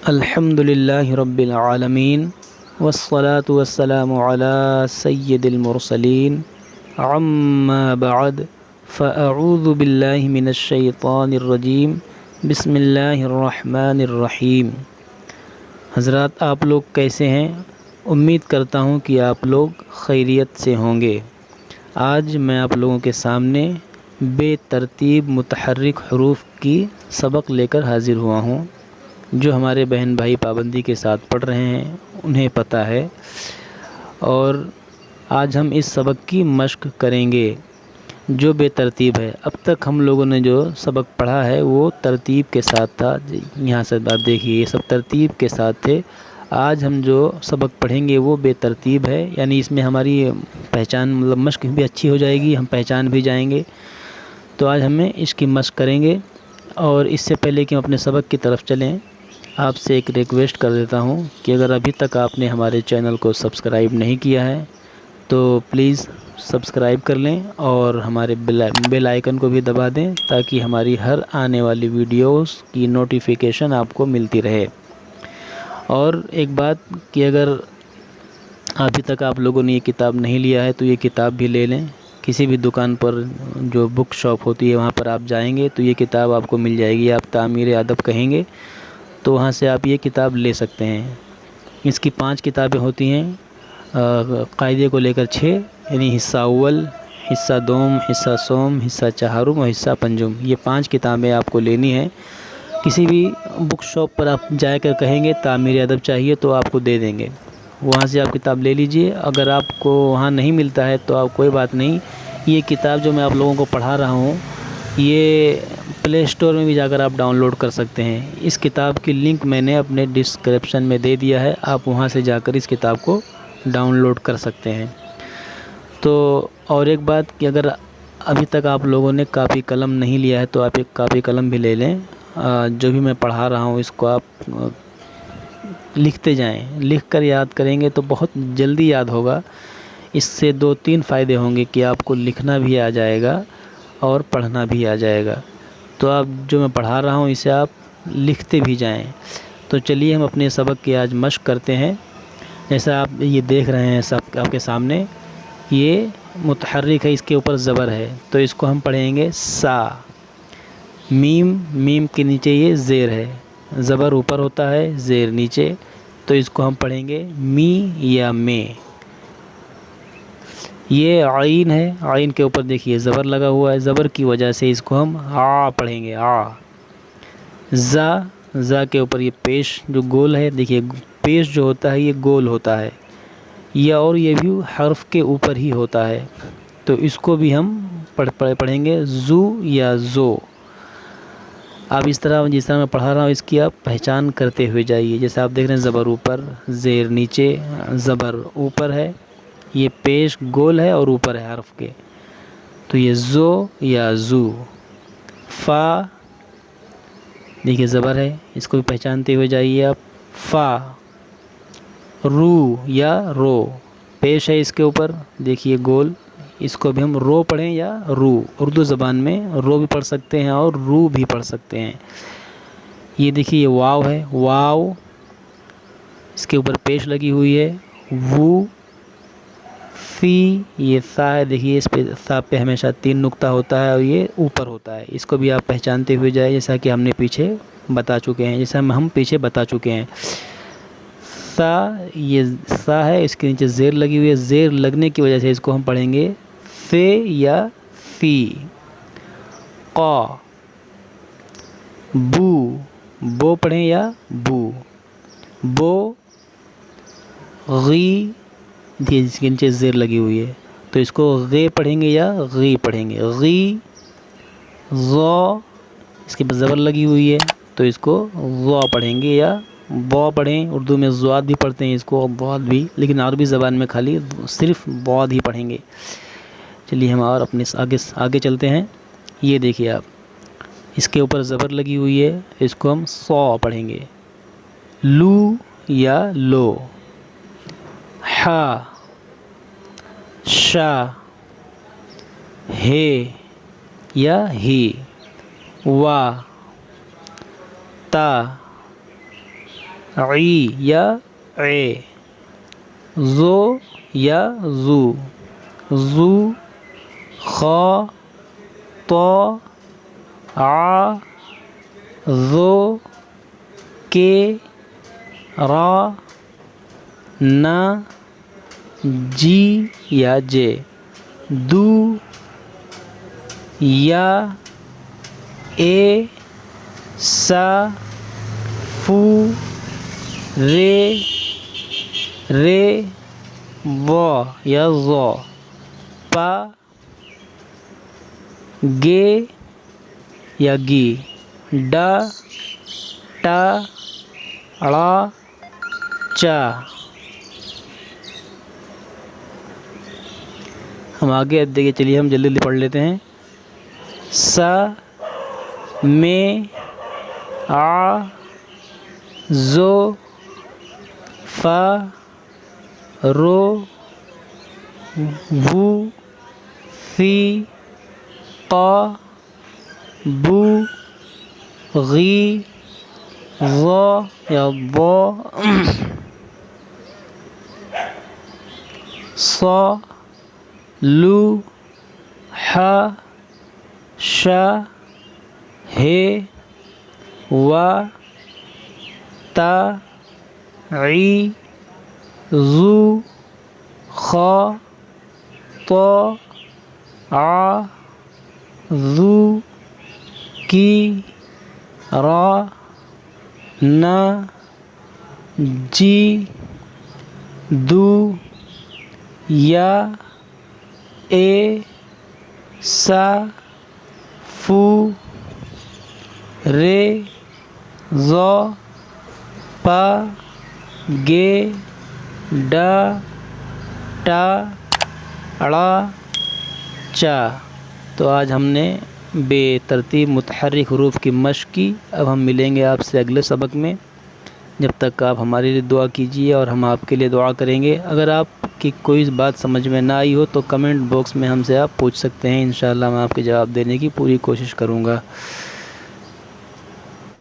الحمد للہ رب العالمین والصلاة والسلام علی سید المرسلین عما بعد فاعوذ باللہ من الشیطان الرجیم بسم اللہ الرحمن الرحیم۔ حضرات، آپ لوگ کیسے ہیں؟ امید کرتا ہوں کہ آپ لوگ خیریت سے ہوں گے۔ آج میں آپ لوگوں کے سامنے بے ترتیب متحرک حروف کی سبق لے کر حاضر ہوا ہوں۔ جو ہمارے بہن بھائی پابندی کے ساتھ پڑھ رہے ہیں انہیں پتہ ہے، اور آج ہم اس سبق کی مشق کریں گے جو بے ترتیب ہے۔ اب تک ہم لوگوں نے جو سبق پڑھا ہے وہ ترتیب کے ساتھ تھا۔ یہاں سے آپ دیکھیے، یہ سب ترتیب کے ساتھ تھے۔ آج ہم جو سبق پڑھیں گے وہ بے ترتیب ہے، یعنی اس میں ہماری پہچان مشق بھی اچھی ہو جائے گی، ہم پہچان بھی جائیں گے۔ تو آج ہمیں اس کی مشق کریں گے، اور اس سے پہلے کہ ہم اپنے سبق کی طرف چلیں، آپ سے ایک ریکویسٹ کر دیتا ہوں کہ اگر ابھی تک آپ نے ہمارے چینل کو سبسکرائب نہیں کیا ہے تو پلیز سبسکرائب کر لیں، اور ہمارے بیل آئیکن کو بھی دبا دیں تاکہ ہماری ہر آنے والی ویڈیوز کی نوٹیفیکیشن آپ کو ملتی رہے۔ اور ایک بات کہ اگر ابھی تک آپ لوگوں نے یہ کتاب نہیں لیا ہے تو یہ کتاب بھی لے لیں۔ کسی بھی دکان پر جو بک شاپ ہوتی ہے وہاں پر آپ جائیں گے تو یہ کتاب آپ کو مل جائے گی۔ آپ تعمیر ادب کہیں گے تو وہاں سے آپ یہ کتاب لے سکتے ہیں۔ اس کی 5 کتابیں ہوتی ہیں، قاعدے کو لے کر 6، یعنی حصہ اول، حصہ دوم، حصہ سوم، حصہ چہارم اور حصہ پنجم۔ یہ 5 کتابیں آپ کو لینی ہیں۔ کسی بھی بک شاپ پر آپ جا کر کہیں گے تعمیر ادب چاہیے تو آپ کو دے دیں گے، وہاں سے آپ کتاب لے لیجئے۔ اگر آپ کو وہاں نہیں ملتا ہے تو آپ کوئی بات نہیں، یہ کتاب جو میں آپ لوگوں کو پڑھا رہا ہوں یہ پلے اسٹور میں بھی جا کر آپ ڈاؤن لوڈ کر سکتے ہیں۔ اس کتاب کی لنک میں نے اپنے ڈسکرپشن میں دے دیا ہے، آپ وہاں سے جا کر اس کتاب کو ڈاؤن لوڈ کر سکتے ہیں۔ تو اور ایک بات کہ اگر ابھی تک آپ لوگوں نے کاپی قلم نہیں لیا ہے تو آپ ایک کاپی قلم بھی لے لیں۔ جو بھی میں پڑھا رہا ہوں اس کو آپ لکھتے جائیں، لکھ کر یاد کریں گے تو بہت جلدی یاد ہوگا۔ اس سے 2-3 فائدے ہوں گے کہ آپ کو لکھنا بھی آ جائے گا اور پڑھنا بھی آ جائے گا۔ تو آپ جو میں پڑھا رہا ہوں اسے آپ لکھتے بھی جائیں۔ تو چلیے ہم اپنے سبق کی آج مشق کرتے ہیں۔ جیسا آپ یہ دیکھ رہے ہیں سب آپ کے سامنے، یہ متحرک ہے، اس کے اوپر زبر ہے تو اس کو ہم پڑھیں گے سا۔ میم، میم کے نیچے یہ زیر ہے، زبر اوپر ہوتا ہے زیر نیچے، تو اس کو ہم پڑھیں گے می یا میں۔ یہ عین ہے، عین کے اوپر دیکھیے زبر لگا ہوا ہے، زبر کی وجہ سے اس کو ہم آ پڑھیں گے، آ۔ زا، زا کے اوپر یہ پیش جو گول ہے، دیکھیے پیش جو ہوتا ہے یہ گول ہوتا ہے، اور یہ بھی حرف کے اوپر ہی ہوتا ہے، تو اس کو بھی ہم پڑھیں گے زو یا زو۔ اب اس طرح جس طرح میں پڑھا رہا ہوں اس کی آپ پہچان کرتے ہوئے جائیے۔ جیسے آپ دیکھ رہے ہیں زبر اوپر، زیر نیچے، زبر اوپر ہے، یہ پیش گول ہے اور اوپر ہے حرف کے، تو یہ زو یا زو۔ فا، دیکھیے زبر ہے، اس کو بھی پہچانتے ہوئے جائیے آپ، فا۔ رو یا رو، پیش ہے اس کے اوپر، دیکھیے گول، اس کو بھی ہم رو پڑھیں یا رو۔ اردو زبان میں رو بھی پڑھ سکتے ہیں اور رو بھی پڑھ سکتے ہیں۔ یہ دیکھیے یہ واو ہے، واو، اس کے اوپر پیش لگی ہوئی ہے، وو۔ فی، یہ سا ہے، دیکھیے اس پہ سا پہ ہمیشہ 3 نقطہ ہوتا ہے اور یہ اوپر ہوتا ہے، اس کو بھی آپ پہچانتے ہوئے جائیں جیسا کہ ہم نے پیچھے بتا چکے ہیں، جیسا ہم پیچھے بتا چکے ہیں۔ سا، یہ سا ہے، اس کے نیچے زیر لگی ہوئی ہے، زیر لگنے کی وجہ سے اس کو ہم پڑھیں گے فے یا فی۔ قا، بو، بو پڑھیں یا بو۔ بو، غی، جس کے نیچے زیر لگی ہوئی ہے تو اس کو غے پڑھیں گے یا غی پڑھیں گے، غی۔ غا، اس کے پر زبر لگی ہوئی ہے تو اس کو غا پڑھیں گے یا با پڑھیں۔ اردو میں ضاد بھی پڑھتے ہیں اس کو، ضاد بھی، لیکن عربی زبان میں خالی صرف ضاد ہی پڑھیں گے۔ چلیے ہم اور اپنے آگے چلتے ہیں۔ یہ دیکھیے آپ، اس کے اوپر زبر لگی ہوئی ہے، اس کو ہم صا پڑھیں گے، لو یا لو۔ ہا، شا، ہے یا ہی۔ وا، تا، عی یا اے، زو یا زو، زو، خا، تو، آ، ذو، کے، را، نا، جی یا جے، دو، یا، اے، سا، فو، رے، رے، وا یا زو، پا، گے یا گی، ڈا، ٹا، ڑا، چا۔ ہم آگے دیکھیے، چلیے ہم جلدی جلدی پڑھ لیتے ہیں۔ سا، میں، آ، زو، فا، رو، وو، فی، طا، بو، غی، ظا یا ضا، صا، لو، حا، شا، ہے، وا، تا، عی، ذو، خا، طا، آ، ذو، کی، را، نا، جی، دو، یا، اے، سا، فو، رے، ظا، پا، گے، ڈا، ٹا، ڑا، چا۔ تو آج ہم نے بے ترتیب متحرک حروف کی مشق کی۔ اب ہم ملیں گے آپ سے اگلے سبق میں، جب تک آپ ہمارے لیے دعا کیجیے اور ہم آپ کے لیے دعا کریں گے۔ اگر آپ کی کوئی بات سمجھ میں نہ آئی ہو تو کمنٹ باکس میں ہم سے آپ پوچھ سکتے ہیں، انشاءاللہ میں آپ کے جواب دینے کی پوری کوشش کروں گا۔